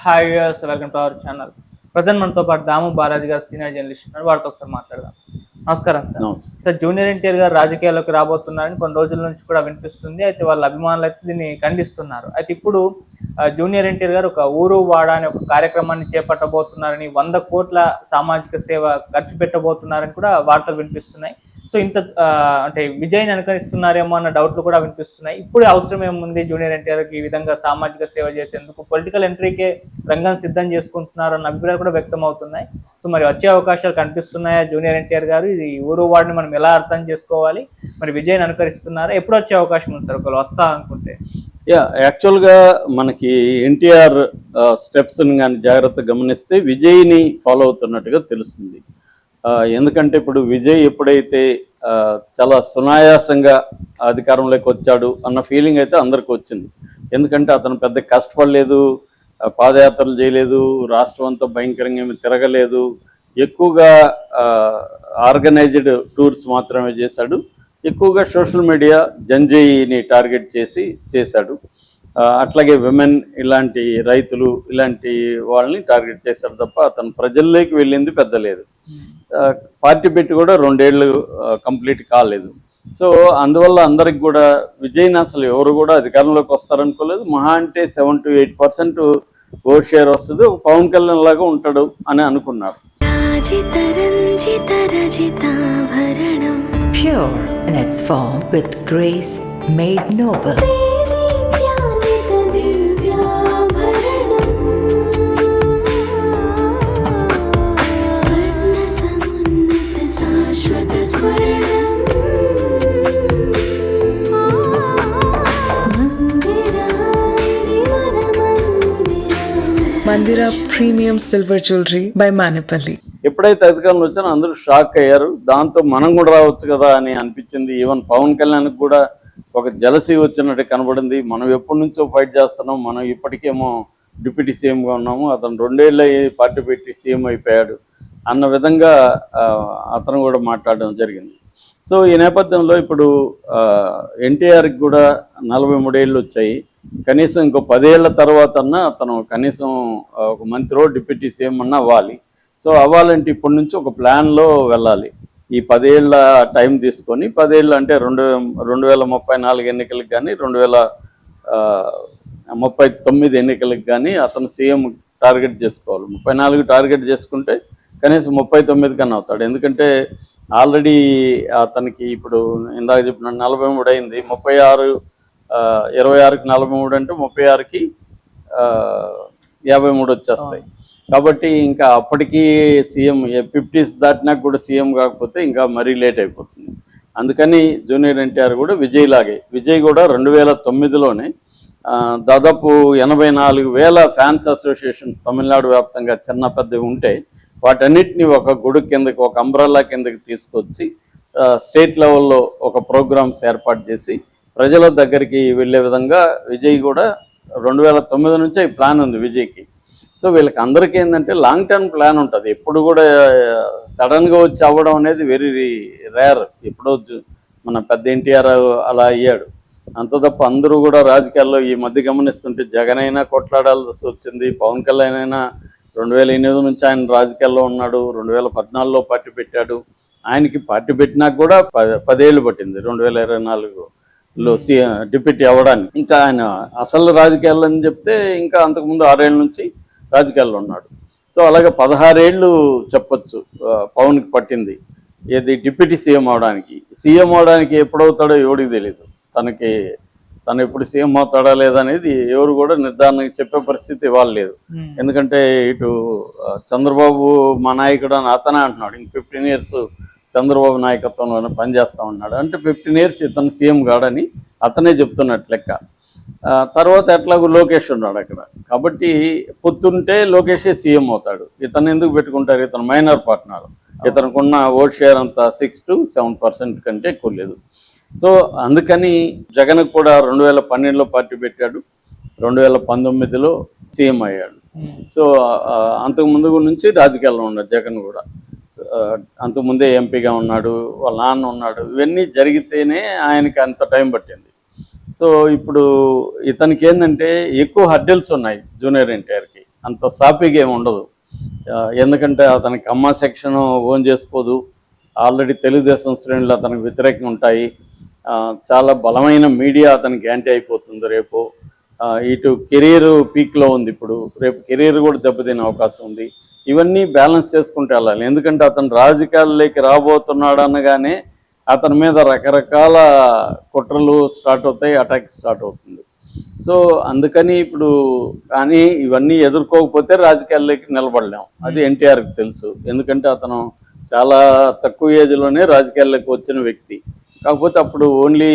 Hi viewers, welcome to our channel. Present మనతో పాటు దాము బాలాజీ గారు సీనియర్ జర్నలిస్ట్ ఉన్నారు. వారితో ఒకసారి మాట్లాడదాం. నమస్కారం సార్. సార్, జూనియర్ ఎన్టీఆర్ గారు రాజకీయాల్లోకి రాబోతున్నారని కొన్ని రోజుల నుంచి కూడా వినిపిస్తుంది. అయితే వాళ్ళ అభిమానులు అయితే దీన్ని ఖండిస్తున్నారు. అయితే ఇప్పుడు జూనియర్ ఎన్టీఆర్ గారు ఒక ఊరు వాడ అనే ఒక కార్యక్రమాన్ని చేపట్టబోతున్నారని, 100 కోట్ల సామాజిక సేవ ఖర్చు పెట్టబోతున్నారని కూడా వార్తలు వినిపిస్తున్నాయి. సో ఇంత అంటే విజయ్ని అనుకరిస్తున్నారేమో అన్న డౌట్లు కూడా వినిపిస్తున్నాయి. ఇప్పుడు అవసరం ఏముంది జూనియర్ ఎన్టీఆర్కి ఈ విధంగా సామాజిక సేవ చేసేందుకు? పొలిటికల్ ఎంట్రీకే రంగం సిద్ధం చేసుకుంటున్నారు అన్న అభిప్రాయాలు కూడా వ్యక్తం అవుతున్నాయి. సో మరి వచ్చే అవకాశాలు కనిపిస్తున్నాయా జూనియర్ ఎన్టీఆర్ గారు? ఇది ఊరు వాడిని మనం ఎలా అర్థం చేసుకోవాలి? మరి విజయ్ని అనుకరిస్తున్నారా? ఎప్పుడు వచ్చే అవకాశం ఉంది సార్ ఒకవేళ వస్తా అనుకుంటే? యాక్చువల్గా మనకి ఎన్టీఆర్ స్టెప్స్ని కానీ జాగ్రత్తగా గమనిస్తే విజయ్ని ఫాలో అవుతున్నట్టుగా తెలుస్తుంది. ఎందుకంటే ఇప్పుడు విజయ్ ఎప్పుడైతే చాలా సునాయాసంగా అధికారంలోకి వచ్చాడు అన్న ఫీలింగ్ అయితే అందరికి వచ్చింది. ఎందుకంటే అతను పెద్ద కష్టపడలేదు, పాదయాత్రలు చేయలేదు, రాష్ట్రం అంతా భయంకరంగా ఏమి తిరగలేదు, ఎక్కువగా ఆర్గనైజ్డ్ టూర్స్ మాత్రమే చేశాడు, ఎక్కువగా సోషల్ మీడియా జంజయ్యని టార్గెట్ చేశాడు. అట్లాగే విమెన్, ఇలాంటి రైతులు, ఇలాంటి వాళ్ళని టార్గెట్ చేశాడు తప్ప అతను ప్రజల్లోకి వెళ్ళింది పెద్ద లేదు. పార్టీ పెట్టి కూడా 2 ఏళ్ళు కంప్లీట్ కాలేదు. సో అందువల్ల అందరికి కూడా విజయ్ని అసలు ఎవరు కూడా అధికారంలోకి వస్తారనుకోలేదు. మహా అంటే 7 to 8% ఓట్ షేర్ వస్తుంది, ఒక పవన్ కళ్యాణ్ లాగా ఉంటాడు అని అనుకున్నారు. Pure in its form with grace made noble. Mandira Premium Silver Jewelry by Manipali. ఎప్పుడైతే అధికారంలో వచ్చానో అందరూ షాక్ అయ్యారు. దాంతో మనం కూడా రావచ్చు కదా అని అనిపించింది. ఈవెన్ పవన్ కళ్యాణ్కి కూడా ఒక జలసీ వచ్చినట్టు కనబడింది. మనం ఎప్పటి నుంచో ఫైట్ చేస్తున్నాం, మనం ఇప్పటికేమో డిప్యూటీ సీఎంగా ఉన్నాము, అతను 2 ఏళ్ళు పార్టీ పెట్టి సీఎం అయిపోయాడు అన్న విధంగా అతను కూడా మాట్లాడడం జరిగింది. సో ఈ నేపథ్యంలో ఇప్పుడు ఎన్టీఆర్కి కూడా 43 ఏళ్ళు వచ్చాయి. కనీసం ఇంకో 10 ఏళ్ల తర్వాత అన్నా అతను కనీసం ఒక మంత్రో డిప్యూటీ సీఎం అన్నా అవ్వాలి. సో అవ్వాలంటే ఇప్పటి నుంచి ఒక ప్లాన్లో వెళ్ళాలి. ఈ 10 ఏళ్ల టైం తీసుకొని, 10 ఏళ్ళు అంటే 2034 ఎన్నికలకు కానీ 2039 ఎన్నికలకు కానీ అతను సీఎం టార్గెట్ చేసుకోవాలి. 34 టార్గెట్ చేసుకుంటే కనీసం 39 కన్నా అవుతాడు. ఎందుకంటే ఆల్రెడీ అతనికి ఇప్పుడు ఇందాక చెప్పిన 43 అయింది, 36 26కి 43 అంటే 36కి 53 వచ్చేస్తాయి. కాబట్టి ఇంకా అప్పటికి సీఎం 50s దాటినాక కూడా సీఎం కాకపోతే ఇంకా మరీ లేట్ అయిపోతుంది. అందుకని జూనియర్ ఎన్టీఆర్ కూడా విజయ్ కూడా 2009లోనే దాదాపు 84,000 ఫ్యాన్స్ అసోసియేషన్స్ తమిళనాడు వ్యాప్తంగా చిన్న పెద్దవి ఉంటే వాటన్నిటిని ఒక గొడుగు కిందకి, ఒక అంబ్రెల్లా కిందకి తీసుకొచ్చి స్టేట్ లెవెల్లో ఒక ప్రోగ్రామ్స్ ఏర్పాటు చేసి ప్రజల దగ్గరికి వెళ్ళే విధంగా విజయ్ కూడా 2009 నుంచే ఈ ప్లాన్ ఉంది విజయ్కి. సో వీళ్ళకి అందరికీ ఏంటంటే లాంగ్ టర్మ్ ప్లాన్ ఉంటుంది. ఎప్పుడు కూడా సడన్గా వచ్చి అవ్వడం అనేది వెరీ రేర్. ఎప్పుడో మన పెద్ద ఎన్టీఆర్ అలా అయ్యాడు, అంత తప్ప అందరూ కూడా రాజకీయాల్లో ఈ మధ్య గమనిస్తుంటే జగన్ అయినా కొట్లాడాల్సి వచ్చింది, పవన్ కళ్యాణ్ అయినా 2008 నుంచి ఆయన రాజకీయాల్లో ఉన్నాడు, 2014లో పార్టీ పెట్టాడు. ఆయనకి పార్టీ పెట్టినాక కూడా 10 ఏళ్ళు పట్టింది 2024లో డిప్యూటీ అవ్వడానికి. ఇంకా ఆయన అసలు రాజకీయాల్లో అని చెప్తే ఇంకా అంతకుముందు 6 ఏళ్ళ నుంచి రాజకీయాల్లో ఉన్నాడు. సో అలాగే 16 ఏళ్ళు చెప్పొచ్చు పవన్కి పట్టింది ఏది డిప్యూటీ సీఎం అవడానికి. సీఎం అవడానికి ఎప్పుడవుతాడో ఎవరికి తెలియదు. తను ఎప్పుడు సీఎం అవుతాడా లేదనేది ఎవరు కూడా నిర్ధారణకి చెప్పే పరిస్థితి ఇవ్వాలి లేదు. ఎందుకంటే ఇటు చంద్రబాబు మా నాయకుడు అని అతనే అంటున్నాడు, ఇంక 15 years చంద్రబాబు నాయకత్వంలోనే పనిచేస్తా ఉన్నాడు అంటే 15 years ఇతను సీఎం కాడని అతనే చెప్తున్నట్టు లెక్క. తర్వాత ఎట్లాగో లోకేష్ ఉన్నాడు అక్కడ, కాబట్టి పొత్తుంటే లోకేషే సీఎం అవుతాడు. ఇతను ఎందుకు పెట్టుకుంటారు? ఇతను మైనర్ పార్ట్నర్, ఇతనుకున్న ఓట్ షేర్ అంతా 6 to 7% కంటే ఎక్కువ లేదు. సో అందుకని జగన్ కూడా 2012లో పార్టీ పెట్టాడు, 2019లో సీఎం అయ్యాడు. సో అంతకుముందు నుంచి రాజకీయాల్లో ఉన్నాడు జగన్ కూడా. అంతకుముందే ఎంపీగా ఉన్నాడు, వాళ్ళ నాన్న ఉన్నాడు. ఇవన్నీ జరిగితేనే ఆయనకి అంత టైం పట్టింది. సో ఇప్పుడు ఇతనికి ఏంటంటే ఎక్కువ హర్డిల్స్ ఉన్నాయి జూనియర్ ఎన్టీఆర్కి. అంత సాఫీగా ఏమి ఉండదు. ఎందుకంటే అతనికి అమ్మ సెక్షన్ ఓన్ చేసుకోదు. ఆల్రెడీ తెలుగుదేశం శ్రేణులు అతనికి వ్యతిరేకంగా ఉంటాయి. చాలా బలమైన మీడియా అతనికి యాంటీ అయిపోతుంది రేపు. ఇటు కెరీర్ పీక్లో ఉంది, ఇప్పుడు రేపు కెరీర్ కూడా దెబ్బతినే అవకాశం ఉంది. ఇవన్నీ బ్యాలెన్స్ చేసుకుంటూ వెళ్ళాలి. ఎందుకంటే అతను రాజకీయాల్లోకి రాబోతున్నాడు అనగానే అతని మీద రకరకాల కుట్రలు స్టార్ట్ అవుతాయి, అటాక్ స్టార్ట్ అవుతుంది. సో అందుకని ఇప్పుడు కానీ ఇవన్నీ ఎదుర్కోకపోతే రాజకీయాల్లోకి నిలబడలేం. అది ఎన్టీఆర్కి తెలుసు. ఎందుకంటే అతను చాలా తక్కువ ఏజ్లోనే రాజకీయాల్లోకి వచ్చిన వ్యక్తి. కాకపోతే అప్పుడు ఓన్లీ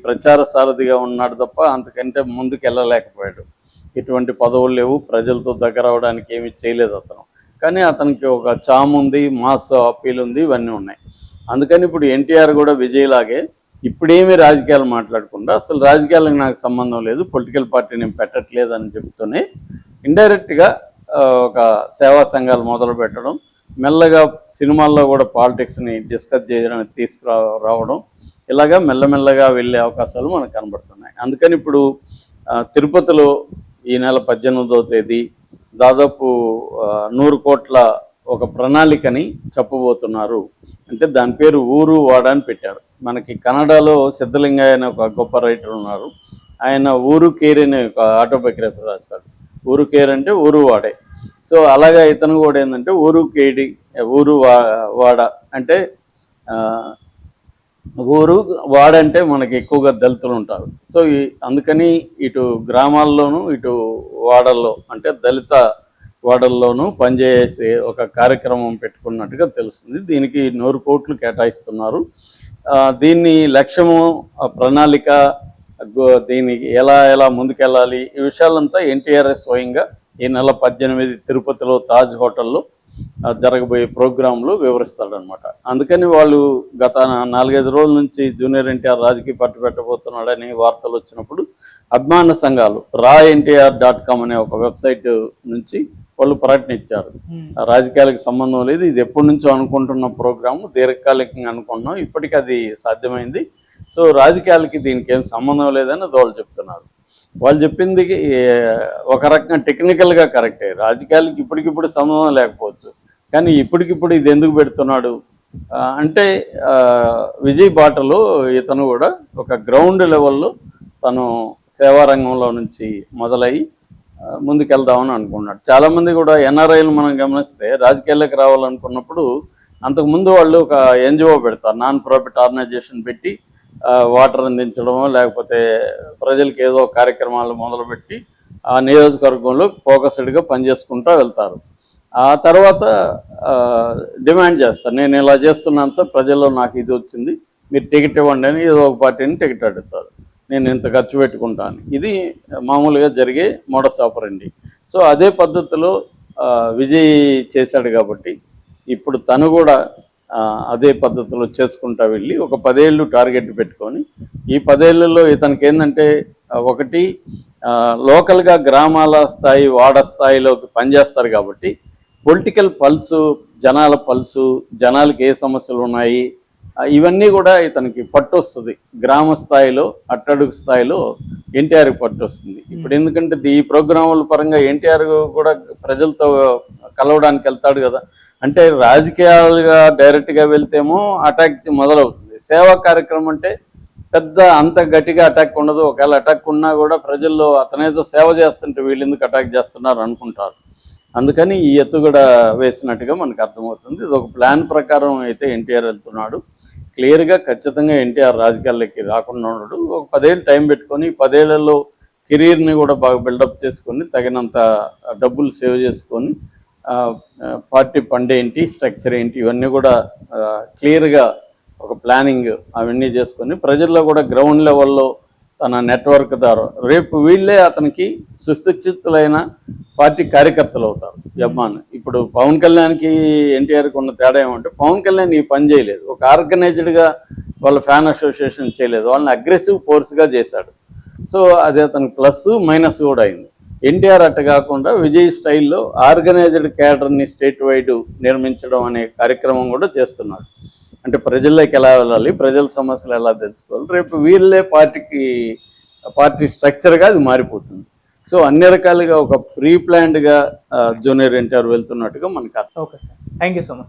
ప్రచార సారథిగా ఉన్నాడు తప్ప అంతకంటే ముందుకు వెళ్ళలేకపోయాడు. ఎటువంటి పదవులు లేవు, ప్రజలతో దగ్గర అవడానికి ఏమీ చేయలేదు అతను. కానీ అతనికి ఒక చామ్ ఉంది, మాస్ అప్పీల్ ఉంది, ఇవన్నీ ఉన్నాయి. అందుకని ఇప్పుడు ఎన్టీఆర్ కూడా విజయ్లాగే ఇప్పుడేమీ రాజకీయాలు మాట్లాడకుండా అసలు రాజకీయాలకు నాకు సంబంధం లేదు, పొలిటికల్ పార్టీ నేను పెట్టట్లేదు అని చెప్తూనే ఇండైరెక్ట్గా ఒక సేవా సంఘాలు మొదలు పెట్టడం, మెల్లగా సినిమాల్లో కూడా పాలిటిక్స్ని డిస్కస్ చేయడానికి తీసుకురావడం, ఇలాగా మెల్లమెల్లగా వెళ్ళే అవకాశాలు మనకు కనబడుతున్నాయి. అందుకని ఇప్పుడు తిరుపతిలో ఈ నెల 18వ తేదీ దాదాపు 100 కోట్ల ఒక ప్రణాళికని చెప్పబోతున్నారు. అంటే దాని పేరు ఊరు వాడ అని పెట్టారు. మనకి కన్నడలో సిద్ధలింగయ్య అనే ఒక గొప్ప రైటర్ ఉన్నారు. ఆయన ఊరు కేర్ అనే ఒక ఆటోబయోగ్రఫీ రాస్తాడు. ఊరు కేర్ అంటే ఊరు వాడే. సో అలాగా ఇతను కూడా ఏంటంటే ఊరు కేడి, ఊరు వాడ అంటే ఊరు వాడంటే మనకి ఎక్కువగా దళితులు ఉంటారు. సో అందుకని ఇటు గ్రామాల్లోనూ ఇటు వాడల్లో అంటే దళిత వాడల్లోనూ పనిచేసే ఒక కార్యక్రమం పెట్టుకున్నట్టుగా తెలుస్తుంది. దీనికి 100 కోట్లు కేటాయిస్తున్నారు. దీన్ని లక్ష్యము, ప్రణాళిక, దీనికి ఎలా ముందుకెళ్ళాలి, ఈ విషయాలంతా ఎన్టీఆర్ స్వయంగా ఈ నెల 18 తిరుపతిలో తాజ్ హోటల్లో జరగబోయే ప్రోగ్రాంలో వివరిస్తాడనమాట. అందుకని వాళ్ళు గత 4-5 రోజుల నుంచి జూనియర్ ఎన్టీఆర్ రాజకీయ పార్టీ పెట్టబోతున్నాడని వార్తలు వచ్చినప్పుడు అభిమాన సంఘాలు raNTR.com అనే ఒక వెబ్సైట్ నుంచి వాళ్ళు ప్రకటన ఇచ్చారు. రాజకీయాలకు సంబంధం లేదు, ఇది ఎప్పటి నుంచో అనుకుంటున్న ప్రోగ్రాము, దీర్ఘకాలికంగా అనుకుంటున్నాం, ఇప్పటికీ అది సాధ్యమైంది. సో రాజకీయాలకి దీనికి ఏం సంబంధం లేదని వాళ్ళు చెప్తున్నారు. వాళ్ళు చెప్పింది ఒక రకంగా టెక్నికల్గా కరెక్టే, రాజకీయాలకి ఇప్పటికిప్పుడు సంబంధం లేకపోవచ్చు. కానీ ఇప్పటికిప్పుడు ఇది ఎందుకు పెడుతున్నాడు అంటే విజయ్ బాటలో ఇతను కూడా ఒక గ్రౌండ్ లెవెల్లో తను సేవారంగంలో నుంచి మొదలయ్యి ముందుకెళ్దామని అనుకున్నాడు. చాలామంది కూడా ఎన్ఆర్ఐలు మనం గమనిస్తే రాజకీయాల్లోకి రావాలనుకున్నప్పుడు అంతకుముందు వాళ్ళు ఒక ఎన్జిఓ పెడతారు, నాన్ ప్రాఫిట్ ఆర్గనైజేషన్ పెట్టి వాటర్ అందించడమో లేకపోతే ప్రజలకి ఏదో కార్యక్రమాలు మొదలుపెట్టి ఆ నియోజకవర్గంలో ఫోకస్డ్గా పనిచేసుకుంటూ వెళ్తారు. ఆ తర్వాత డిమాండ్ చేస్తారు, నేను ఇలా చేస్తున్నాను సార్, ప్రజల్లో నాకు ఇది వచ్చింది, మీరు టికెట్ ఇవ్వండి అని ఏదో ఒక పార్టీని టికెట్ అడుగుతారు, నేను ఇంత ఖర్చు పెట్టుకుంటాను. ఇది మామూలుగా జరిగే మోడస్ ఆపరండి. సో అదే పద్ధతిలో విజయ్ చేశాడు కాబట్టి ఇప్పుడు తను కూడా అదే పద్ధతిలో చేసుకుంటా వెళ్ళి ఒక 10 ఏళ్ళు టార్గెట్ పెట్టుకొని ఈ 10 ఏళ్లలో ఇతనికి ఏంటంటే ఒకటి లోకల్గా గ్రామాల స్థాయి, వాడ స్థాయిలోకి పనిచేస్తారు కాబట్టి పొలిటికల్ పల్సు, జనాల పల్సు, జనాలకి ఏ సమస్యలు ఉన్నాయి ఇవన్నీ కూడా ఇతనికి పట్టు వస్తుంది. గ్రామ స్థాయిలో, అట్టడుగు స్థాయిలో ఎన్టీఆర్కి పట్టు వస్తుంది. ఇప్పుడు ఎందుకంటే ఈ ప్రోగ్రాముల పరంగా ఎన్టీఆర్ కూడా ప్రజలతో కలవడానికి వెళ్తాడు కదా. అంటే రాజకీయాలుగా డైరెక్ట్గా వెళ్తేమో అటాక్ మొదలవుతుంది. సేవా కార్యక్రమం అంటే పెద్ద అంత గట్టిగా అటాక్ ఉండదు. ఒకవేళ అటాక్ ఉన్నా కూడా ప్రజల్లో అతనేదో సేవ చేస్తుంటే వీళ్ళు ఎందుకు అటాక్ చేస్తున్నారు అనుకుంటారు. అందుకని ఈ ఎత్తుగడ వేసినట్టుగా మనకు అర్థమవుతుంది. ఇది ఒక ప్లాన్ ప్రకారం అయితే ఎన్టీఆర్ వెళ్తున్నాడు. క్లియర్గా ఖచ్చితంగా ఎన్టీఆర్ రాజకీయాల్లోకి రాకుండా ఉన్నాడు. ఒక 10 ఏళ్ళు టైం పెట్టుకొని 10 ఏళ్లలో కెరీర్ని కూడా బాగా బిల్డప్ చేసుకొని తగినంత డబ్బులు సేవ్ చేసుకొని పార్టీ ఫండ్ ఏంటి, స్ట్రక్చర్ ఏంటి, ఇవన్నీ కూడా క్లియర్గా ఒక ప్లానింగ్ అవన్నీ చేసుకొని ప్రజల్లో కూడా గ్రౌండ్ లెవెల్లో తన నెట్వర్క్ ద్వారా రేపు వీళ్ళే అతనికి సుశిక్షితులైన పార్టీ కార్యకర్తలు అవుతారు. అభిమానులు ఇప్పుడు పవన్ కళ్యాణ్కి ఎన్టీఆర్కి ఉన్న తేడా ఏమంటే పవన్ కళ్యాణ్ ఈ పని చేయలేదు, ఒక ఆర్గనైజ్డ్గా వాళ్ళ ఫ్యాన్ అసోసియేషన్ చేయలేదు, వాళ్ళని అగ్రెసివ్ ఫోర్స్గా చేశాడు. సో అది అతనికి ప్లస్ మైనస్ కూడా అయింది. ఎన్టీఆర్ అట్ట కాకుండా విజయ్ స్టైల్లో ఆర్గనైజ్డ్ క్యాడర్ని స్టేట్ వైడ్ నిర్మించడం అనే కార్యక్రమం కూడా చేస్తున్నాడు. అంటే ప్రజల్లోకి ఎలా వెళ్ళాలి, ప్రజల సమస్యలు ఎలా తెలుసుకోవాలి, రేపు వీళ్ళే పార్టీ స్ట్రక్చర్గా అది మారిపోతుంది. సో అన్ని రకాలుగా ఒక ప్రీ ప్లాన్డ్గా జూనియర్ ఎన్టీఆర్ వెళ్తున్నట్టుగా మనకు అర్థం. Okay sir, thank you so much.